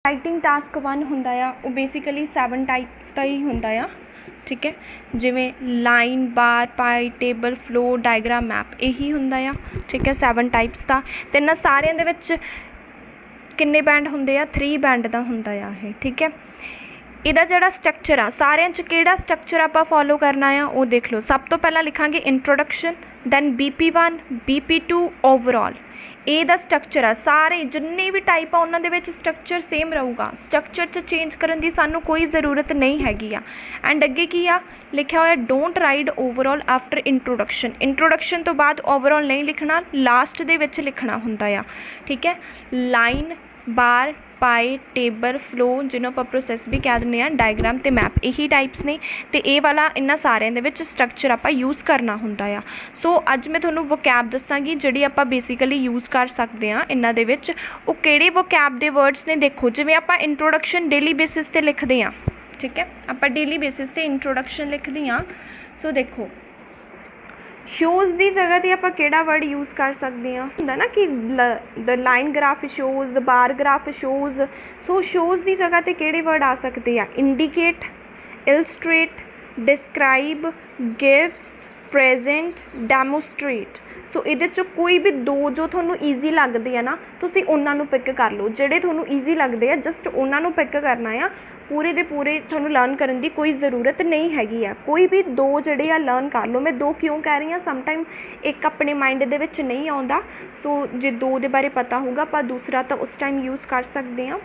Writing task 1 ਹੁੰਦਾ ਆ ਉਹ बेसिकली 7 टाइप्स ਦਾ ही ਹੁੰਦਾ ਆ, ठीक है। जिमें लाइन, बार, पाई, टेबल, फ्लो, डायग्राम, मैप, यही ਹੁੰਦਾ ਆ, ठीक है। 7 टाइप्स ਦਾ ਤੇ ਇਹਨਾਂ ਸਾਰਿਆਂ ਦੇ ਵਿੱਚ ਕਿੰਨੇ ਬੈਂਡ ਹੁੰਦੇ ਆ? 3 ਬੈਂਡ ਦਾ ਹੁੰਦਾ ਆ ਇਹ, ठीक है। ਇਹਦਾ ਜਿਹੜਾ ਸਟਰਕਚਰ ਆ, ਸਾਰਿਆਂ 'ਚ ਕਿਹੜਾ ਸਟਰਕਚਰ ਆਪਾਂ ਫੋਲੋ ਕਰਨਾ ਆ ਉਹ ਦੇਖ ਲਓ। ਸਭ ਤੋਂ ਪਹਿਲਾਂ ਲਿਖਾਂਗੇ introduction, then BP1, BP2, overall. ਇਹਦਾ ਸਟਰਕਚਰ ਆ, ਸਾਰੇ ਜਿੰਨੇ ਵੀ ਟਾਈਪ ਆ ਉਹਨਾਂ ਦੇ ਵਿੱਚ ਸਟਰਕਚਰ ਸੇਮ ਰਹੂਗਾ। ਸਟਰਕਚਰ 'ਚ ਚੇਂਜ ਕਰਨ ਦੀ ਸਾਨੂੰ ਕੋਈ ਜ਼ਰੂਰਤ ਨਹੀਂ ਹੈਗੀ ਆ। ਐਂਡ ਅੱਗੇ ਕੀ ਆ ਲਿਖਿਆ ਹੋਇਆ? Don't right overall after introduction. Introduction ਤੋਂ ਬਾਅਦ ਓਵਰਆਲ ਨਹੀਂ ਲਿਖਣਾ, ਲਾਸਟ ਦੇ ਵਿੱਚ ਲਿਖਣਾ ਹੁੰਦਾ ਆ, ਠੀਕ ਹੈ। ਲਾਈਨ, ਬਾਰ, ਪਾਈ, ਟੇਬਲ, ਫਲੋ, ਜਿਹਨੂੰ ਆਪਾਂ ਪ੍ਰੋਸੈਸ ਵੀ ਕਹਿ ਦਿੰਦੇ ਹਾਂ, ਡਾਇਗਰਾਮ ਅਤੇ ਮੈਪ, ਇਹੀ ਟਾਈਪਸ ਨੇ। ਅਤੇ ਇਹ ਵਾਲਾ ਇਹਨਾਂ ਸਾਰਿਆਂ ਦੇ ਵਿੱਚ ਸਟਰਕਚਰ ਆਪਾਂ ਯੂਜ਼ ਕਰਨਾ ਹੁੰਦਾ ਆ। ਸੋ ਅੱਜ ਮੈਂ ਤੁਹਾਨੂੰ ਵੋਕੈਬ ਦੱਸਾਂਗੀ ਜਿਹੜੀ ਆਪਾਂ ਬੇਸਿਕਲੀ ਯੂਜ਼ ਕਰ ਸਕਦੇ ਹਾਂ ਇਹਨਾਂ ਦੇ ਵਿੱਚ। ਉਹ ਕਿਹੜੇ ਵੋਕੈਬ ਦੇ ਵਰਡਸ ਨੇ? ਦੇਖੋ, ਜਿਵੇਂ ਆਪਾਂ ਇੰਟਰੋਡਕਸ਼ਨ ਡੇਲੀ ਬੇਸਿਸ 'ਤੇ ਲਿਖਦੇ ਹਾਂ, ਠੀਕ ਹੈ। ਆਪਾਂ ਡੇਲੀ ਬੇਸਿਸ 'ਤੇ ਇੰਟਰੋਡਕਸ਼ਨ ਲਿਖਦੇ ਹਾਂ। ਸੋ ਦੇਖੋ, ਸ਼ੋਜ਼ ਦੀ ਜਗ੍ਹਾ 'ਤੇ ਆਪਾਂ ਕਿਹੜਾ ਵਰਡ ਯੂਜ਼ ਕਰ ਸਕਦੇ ਹਾਂ? ਹੁੰਦਾ ਨਾ ਕਿ the line graph shows, the bar graph shows. So shows ਦੀ ਜਗ੍ਹਾ 'ਤੇ ਕਿਹੜੇ ਵਰਡ ਆ ਸਕਦੇ ਆ? Indicate, illustrate, describe, gives, present, demonstrate. So ਇਹਦੇ 'ਚ ਕੋਈ ਵੀ ਦੋ ਜੋ ਤੁਹਾਨੂੰ ਈਜ਼ੀ ਲੱਗਦੇ ਆ ਨਾ, ਤੁਸੀਂ ਉਹਨਾਂ ਨੂੰ ਪਿਕ ਕਰ ਲਓ। ਜਿਹੜੇ ਤੁਹਾਨੂੰ ਈਜ਼ੀ ਲੱਗਦੇ ਆ ਜਸਟ ਉਹਨਾਂ ਨੂੰ ਪਿਕ ਕਰਨਾ ਆ। ਪੂਰੇ ਦੇ ਪੂਰੇ ਤੁਹਾਨੂੰ ਲਰਨ ਕਰਨ ਦੀ ਕੋਈ ਜ਼ਰੂਰਤ ਨਹੀਂ ਹੈਗੀ ਆ। ਕੋਈ ਵੀ ਦੋ ਜਿਹੜੇ ਆ ਲਰਨ ਕਰ ਲਓ। ਮੈਂ ਦੋ ਕਿਉਂ ਕਹਿ ਰਹੀ ਹਾਂ? ਸਮਟਾਈਮ ਇੱਕ ਆਪਣੇ ਮਾਈਂਡ ਦੇ ਵਿੱਚ ਨਹੀਂ ਆਉਂਦਾ। ਸੋ ਜੇ ਦੋ ਦੇ ਬਾਰੇ ਪਤਾ ਹੋਊਗਾ ਆਪਾਂ ਦੂਸਰਾ ਤਾਂ ਉਸ ਟਾਈਮ ਯੂਜ਼ ਕਰ ਸਕਦੇ ਹਾਂ।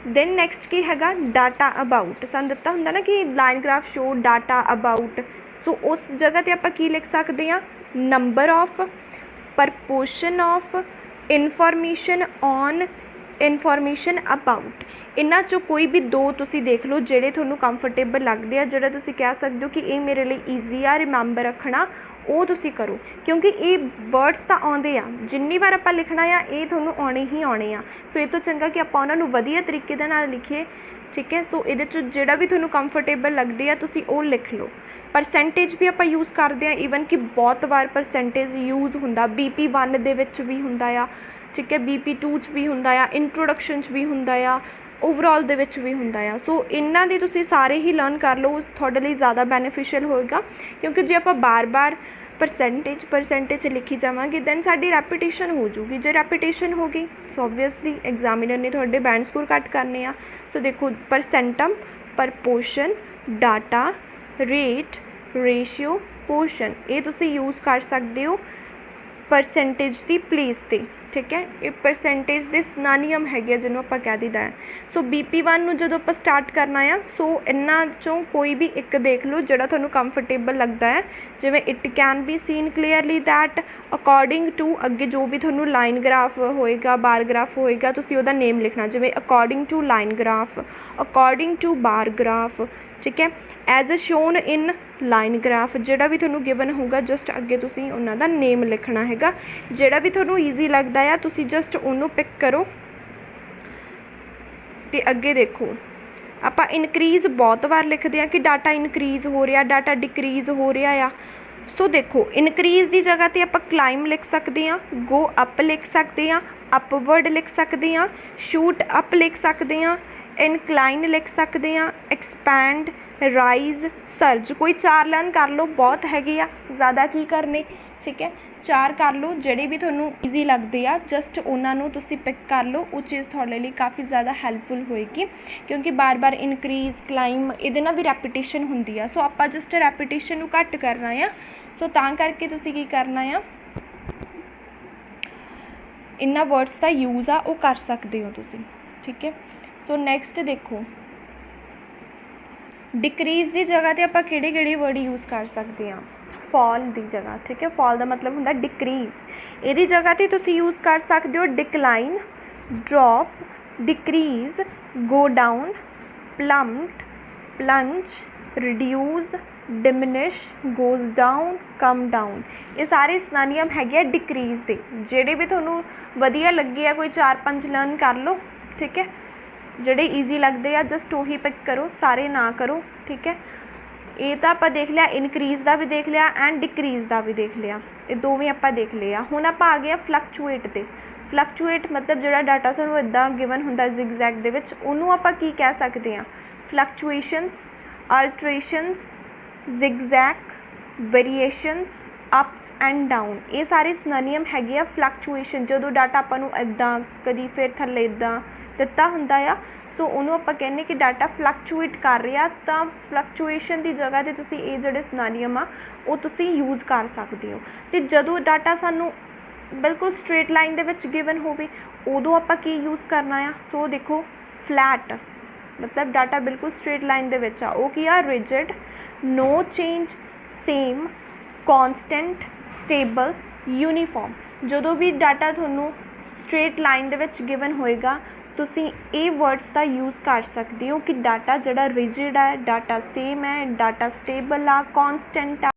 ਦੈਨ ਨੈਕਸਟ ਕੀ ਹੈਗਾ? Data about. ਸਾਨੂੰ ਦਿੱਤਾ ਹੁੰਦਾ ਨਾ ਕਿ line graph show data about. So ਉਸ ਜਗ੍ਹਾ 'ਤੇ ਆਪਾਂ ਕੀ ਲਿਖ ਸਕਦੇ ਹਾਂ? Number of, proportion of, information on, information about. ਇਹਨਾਂ 'ਚੋਂ ਕੋਈ ਵੀ ਦੋ ਤੁਸੀਂ ਦੇਖ ਲਓ ਜਿਹੜੇ ਤੁਹਾਨੂੰ ਕੰਫਰਟੇਬਲ ਲੱਗਦੇ ਆ, ਜਿਹੜਾ ਤੁਸੀਂ ਕਹਿ ਸਕਦੇ ਹੋ ਕਿ ਇਹ ਮੇਰੇ ਲਈ ਈਜ਼ੀ ਆ ਰਿਮੈਂਬਰ ਰੱਖਣਾ, ਉਹ ਤੁਸੀਂ ਕਰੋ। ਕਿਉਂਕਿ ਇਹ ਵਰਡਸ ਤਾਂ ਆਉਂਦੇ ਆ, ਜਿੰਨੀ ਵਾਰ ਆਪਾਂ ਲਿਖਣਾ ਆ ਇਹ ਤੁਹਾਨੂੰ ਆਉਣੇ ਹੀ ਆਉਣੇ ਆ। ਸੋ ਇਹ ਤੋਂ ਚੰਗਾ ਕਿ ਆਪਾਂ ਉਹਨਾਂ ਨੂੰ ਵਧੀਆ ਤਰੀਕੇ ਦੇ ਨਾਲ ਲਿਖੀਏ, ਠੀਕ ਹੈ। ਸੋ ਇਹਦੇ 'ਚ ਜਿਹੜਾ ਵੀ ਤੁਹਾਨੂੰ ਕੰਫਰਟੇਬਲ ਲੱਗਦੇ ਆ ਤੁਸੀਂ ਉਹ ਲਿਖ ਲਓ। ਪਰਸੈਂਟੇਜ ਵੀ ਆਪਾਂ ਯੂਜ਼ ਕਰਦੇ ਹਾਂ, ਈਵਨ ਕਿ ਬਹੁਤ ਵਾਰ ਪਰਸੈਂਟੇਜ ਯੂਜ਼ ਹੁੰਦਾ। BP1 ਦੇ ਵਿੱਚ ਵੀ ਹੁੰਦਾ ਆ, ਠੀਕ ਹੈ। BP2 'ਚ ਵੀ ਹੁੰਦਾ ਆ, ਇੰਟਰੋਡਕਸ਼ਨ 'ਚ ਵੀ ਹੁੰਦਾ ਆ, ਓਵਰਆਲ ਦੇ ਵਿੱਚ ਵੀ ਹੁੰਦਾ ਆ। ਸੋ ਇਹਨਾਂ ਦੇ ਤੁਸੀਂ ਸਾਰੇ ਹੀ ਲਰਨ ਕਰ ਲਓ, ਤੁਹਾਡੇ ਲਈ ਜ਼ਿਆਦਾ ਬੈਨੀਫੀਸ਼ੀਅਲ ਹੋਏਗਾ। ਕਿਉਂਕਿ ਜੇ ਆਪਾਂ ਬਾਰ-ਬਾਰ ਪਰਸੈਂਟੇਜ ਲਿਖੀ ਜਾਵਾਂਗੇ ਦੈਨ ਸਾਡੀ ਰੈਪੀਟੇਸ਼ਨ ਹੋ ਜੂਗੀ। ਜੇ ਰੈਪੀਟੇਸ਼ਨ ਹੋ ਗਈ ਸੋ ਓਬਵੀਅਸਲੀ ਐਗਜ਼ਾਮੀਨਰ ਨੇ ਤੁਹਾਡੇ ਬੈਂਡ ਸਕੋਰ ਘੱਟ ਕਰਨੇ ਆ। ਸੋ ਦੇਖੋ, percentage, proportion, data, rate, ratio, portion, ਇਹ ਤੁਸੀਂ ਯੂਜ਼ ਕਰ ਸਕਦੇ ਹੋ ਪਰਸੈਂਟੇਜ ਦੀ ਪਲੇਸ 'ਤੇ, ਠੀਕ ਹੈ। ਇਹ ਪਰਸੈਂਟੇਜ ਦੇ ਸਿਨੋਨਿਮ ਹੈਗੇ ਆ ਜਿਹਨੂੰ ਆਪਾਂ ਕਹਿ ਦਿੰਦਾ ਹੈ। ਸੋ BP1 ਨੂੰ ਜਦੋਂ ਆਪਾਂ ਸਟਾਰਟ ਕਰਨਾ ਆ, ਸੋ ਇਹਨਾਂ 'ਚੋਂ ਕੋਈ ਵੀ ਇੱਕ ਦੇਖ ਲਓ ਜਿਹੜਾ ਤੁਹਾਨੂੰ ਕੰਫਰਟੇਬਲ ਲੱਗਦਾ ਹੈ। ਜਿਵੇਂ it can be seen clearly that according to, ਅੱਗੇ ਜੋ ਵੀ ਤੁਹਾਨੂੰ ਲਾਈਨ ਗ੍ਰਾਫ ਹੋਏਗਾ, ਬਾਰ ਗ੍ਰਾਫ ਹੋਏਗਾ, ਤੁਸੀਂ ਉਹਦਾ ਨੇਮ ਲਿਖਣਾ। ਜਿਵੇਂ according to line graph, according to bar graph, ਠੀਕ ਹੈ। As a shown in line graph, ਜਿਹੜਾ ਵੀ ਤੁਹਾਨੂੰ ਗਿਵਨ ਹੋਊਗਾ ਜਸਟ ਅੱਗੇ ਤੁਸੀਂ ਉਹਨਾਂ ਦਾ ਨੇਮ ਲਿਖਣਾ ਹੈਗਾ। ਜਿਹੜਾ ਵੀ ਤੁਹਾਨੂੰ ਈਜ਼ੀ ਲੱਗਦਾ ਆ ਤੁਸੀਂ ਜਸਟ ਉਹਨੂੰ ਪਿਕ ਕਰੋ। ਅਤੇ ਅੱਗੇ ਦੇਖੋ, ਆਪਾਂ ਇਨਕਰੀਜ਼ ਬਹੁਤ ਵਾਰ ਲਿਖਦੇ ਹਾਂ ਕਿ ਡਾਟਾ ਇਨਕਰੀਜ਼ ਹੋ ਰਿਹਾ, ਡਾਟਾ ਡਿਕਰੀਜ਼ ਹੋ ਰਿਹਾ ਆ। ਸੋ ਦੇਖੋ, ਇਨਕਰੀਜ਼ ਦੀ ਜਗ੍ਹਾ 'ਤੇ ਆਪਾਂ ਕਲਾਈਮ ਲਿਖ ਸਕਦੇ ਹਾਂ, ਗੋ ਅਪ ਲਿਖ ਸਕਦੇ ਹਾਂ, ਅਪਵਰਡ ਲਿਖ ਸਕਦੇ ਹਾਂ, ਸ਼ੂਟ ਅਪ ਲਿਖ ਸਕਦੇ ਹਾਂ, ਇਨਕਲਾਈਨ ਲਿਖ ਸਕਦੇ ਹਾਂ, ਐਕਸਪੈਂਡ, ਰਾਈਜ਼, ਸਰਜ। ਕੋਈ 4 ਲਰਨ ਕਰ ਲਓ, ਬਹੁਤ ਹੈਗੇ ਆ, ਜ਼ਿਆਦਾ ਕੀ ਕਰਨੇ, ਠੀਕ ਹੈ। 4 ਕਰ ਲਓ, ਜਿਹੜੇ ਵੀ ਤੁਹਾਨੂੰ ਈਜ਼ੀ ਲੱਗਦੇ ਆ ਜਸਟ ਉਹਨਾਂ ਨੂੰ ਤੁਸੀਂ ਪਿਕ ਕਰ ਲਓ। ਉਹ ਚੀਜ਼ ਤੁਹਾਡੇ ਲਈ ਕਾਫੀ ਜ਼ਿਆਦਾ ਹੈਲਪਫੁਲ ਹੋਏਗੀ ਕਿਉਂਕਿ ਬਾਰ-ਬਾਰ ਇਨਕਰੀਜ਼, ਕਲਾਈਮ, ਇਹਦੇ ਨਾਲ ਵੀ ਰੈਪੀਟੇਸ਼ਨ ਹੁੰਦੀ ਆ। ਸੋ ਆਪਾਂ ਜਸਟ ਰੈਪੀਟੇਸ਼ਨ ਨੂੰ ਘੱਟ ਕਰਨਾ ਆ। ਸੋ ਤਾਂ ਕਰਕੇ ਤੁਸੀਂ ਕੀ ਕਰਨਾ ਆ, ਇਹਨਾਂ ਵਰਡਸ ਦਾ ਯੂਜ਼ ਆ ਉਹ ਕਰ ਸਕਦੇ ਹੋ ਤੁਸੀਂ, ਠੀਕ ਹੈ। ਸੋ ਨੈਕਸਟ ਦੇਖੋ, ਡਿਕਰੀਜ਼ ਦੀ ਜਗ੍ਹਾ 'ਤੇ ਆਪਾਂ ਕਿਹੜੇ ਵਰਡ ਯੂਜ਼ ਕਰ ਸਕਦੇ ਹਾਂ? ਫਾਲ ਦੀ ਜਗ੍ਹਾ, ਠੀਕ ਹੈ। ਫਾਲ ਦਾ ਮਤਲਬ ਹੁੰਦਾ ਡਿਕਰੀਜ਼। ਇਹਦੀ ਜਗ੍ਹਾ 'ਤੇ ਤੁਸੀਂ ਯੂਜ਼ ਕਰ ਸਕਦੇ ਹੋ ਡਿਕਲਾਈਨ, ਡਰੋਪ, ਡਿਕਰੀਜ਼, ਗੋ ਡਾਊਨ, ਪਲੰਮਟ, ਪਲੰਜ, ਰਿਡਿਊਜ਼, ਡਿਮਿਨਿਸ਼, ਗੋਜ਼ ਡਾਊਨ, ਕਮ ਡਾਊਨ। ਇਹ ਸਾਰੇ ਸਿਨੋਨਿਮ ਹੈਗੇ ਆ ਡਿਕਰੀਜ਼ ਦੇ। ਜਿਹੜੇ ਵੀ ਤੁਹਾਨੂੰ ਵਧੀਆ ਲੱਗੇ ਆ ਕੋਈ 4-5 ਲਰਨ ਕਰ ਲਓ, ਠੀਕ ਹੈ। ਜਿਹੜੇ ਈਜ਼ੀ ਲੱਗਦੇ ਆ ਜਸਟ ਉਹੀ ਪਿਕ ਕਰੋ, ਸਾਰੇ ਨਾ ਕਰੋ, ਠੀਕ ਹੈ। ਇਹ ਤਾਂ ਆਪਾਂ ਦੇਖ ਲਿਆ, ਇਨਕਰੀਜ਼ ਦਾ ਵੀ ਦੇਖ ਲਿਆ ਐਂਡ ਡਿਕਰੀਜ਼ ਦਾ ਵੀ ਦੇਖ ਲਿਆ, ਇਹ ਦੋਵੇਂ ਆਪਾਂ ਦੇਖ ਲਏ ਆ। ਹੁਣ ਆਪਾਂ ਆ ਗਏ ਆ ਫਲਕਚੁਏਟ 'ਤੇ। ਫਲਕਚੁਏਟ ਮਤਲਬ ਜਿਹੜਾ ਡਾਟਾ ਸਾਨੂੰ ਇੱਦਾਂ ਗਿਵਨ ਹੁੰਦਾ ਜ਼ਿਗਜ਼ੈਗ ਦੇ ਵਿੱਚ, ਉਹਨੂੰ ਆਪਾਂ ਕੀ ਕਹਿ ਸਕਦੇ ਹਾਂ? Fluctuations, alterations, zigzag, variations, ups and down, ਇਹ ਸਾਰੇ ਸਿਨੋਨੀਮ ਹੈਗੇ ਆ ਫਲਕਚੁਏਸ਼ਨ। ਜਦੋਂ ਡਾਟਾ ਆਪਾਂ ਨੂੰ ਇੱਦਾਂ ਕਦੀ ਫਿਰ ਥੱਲੇ ਇੱਦਾਂ ਦਿੱਤਾ ਹੁੰਦਾ ਆ, ਸੋ ਉਹਨੂੰ ਆਪਾਂ ਕਹਿੰਦੇ ਕਿ ਡਾਟਾ ਫਲਕਚੁਏਟ ਕਰ ਰਿਹਾ। ਤਾਂ ਫਲਕਚੁਏਸ਼ਨ ਦੀ ਜਗ੍ਹਾ 'ਤੇ ਤੁਸੀਂ ਇਹ ਜਿਹੜੇ ਸਿਨੋਨੀਮ ਆ ਉਹ ਤੁਸੀਂ ਯੂਜ਼ ਕਰ ਸਕਦੇ ਹੋ। ਅਤੇ ਜਦੋਂ ਡਾਟਾ ਸਾਨੂੰ ਬਿਲਕੁਲ ਸਟਰੇਟ ਲਾਈਨ ਦੇ ਵਿੱਚ ਗਿਵਨ ਹੋਵੇ, ਉਦੋਂ ਆਪਾਂ ਕੀ ਯੂਜ਼ ਕਰਨਾ ਆ? ਸੋ ਦੇਖੋ, ਫਲੈਟ ਮਤਲਬ ਡਾਟਾ ਬਿਲਕੁਲ ਸਟਰੇਟ ਲਾਈਨ ਦੇ ਵਿੱਚ ਆ, ਉਹ ਕੀ ਆ? Rigid, no change, same, ਕੌਨਸਟੈਂਟ, stable, uniform. ਜਦੋਂ ਵੀ ਡਾਟਾ ਤੁਹਾਨੂੰ ਸਟਰੇਟ ਲਾਈਨ ਦੇ ਵਿੱਚ ਗਿਵਨ ਹੋਏਗਾ, ਤੁਸੀਂ ਇਹ ਵਰਡਸ ਦਾ ਯੂਜ਼ ਕਰ ਸਕਦੇ ਹੋ ਕਿ ਡਾਟਾ ਜਿਹੜਾ ਰਿਜਿਡ ਹੈ, ਡਾਟਾ ਸੇਮ ਹੈ, ਡਾਟਾ ਸਟੇਬਲ ਆ, ਕੌਨਸਟੈਂਟ ਆ।